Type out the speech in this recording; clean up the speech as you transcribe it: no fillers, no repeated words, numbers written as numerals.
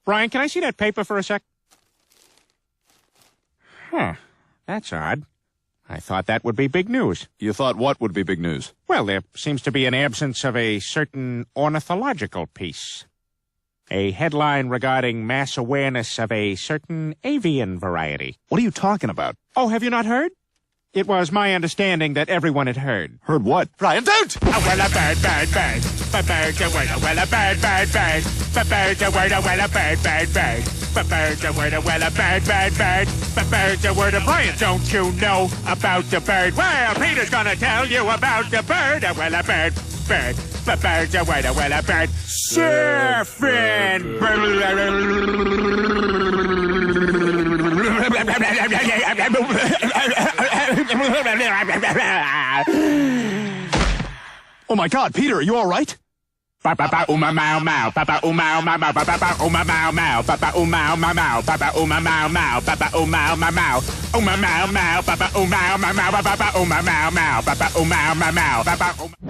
Brian, can I see that paper for a sec? Huh. That's odd. I thought that would be big news. You thought what would be big news? Well, there seems to be an absence of a certain ornithological piece. A headline regarding mass awareness of a certain avian variety. What are you talking about? Oh, have you not heard? It was my understanding that everyone had heard. Heard what? Brian, don't! Oh, well, a bird, bird, bird. A bird, a word, a well, a bird, bird, bird. A bird, a word, a well, a bird, bird, bird. A bird, a word, a well, a bird, bird, bird. A bird, a word, a Brian, don't you know about the bird? Well, Peter's gonna tell you about the bird. A well, a bird, bird. A bird, a word, a well, a bird. Surfing. Oh my God, Peter, are you all right? Papa uma mau mau, Papa uma mau mau, Papa uma mau mau, Papa uma mau mau, Papa uma mau mau, Papa uma mau mau, Papa uma mau mau, Papa uma mau mau, Papa uma mau mau, Papa uma mau mau, Papa.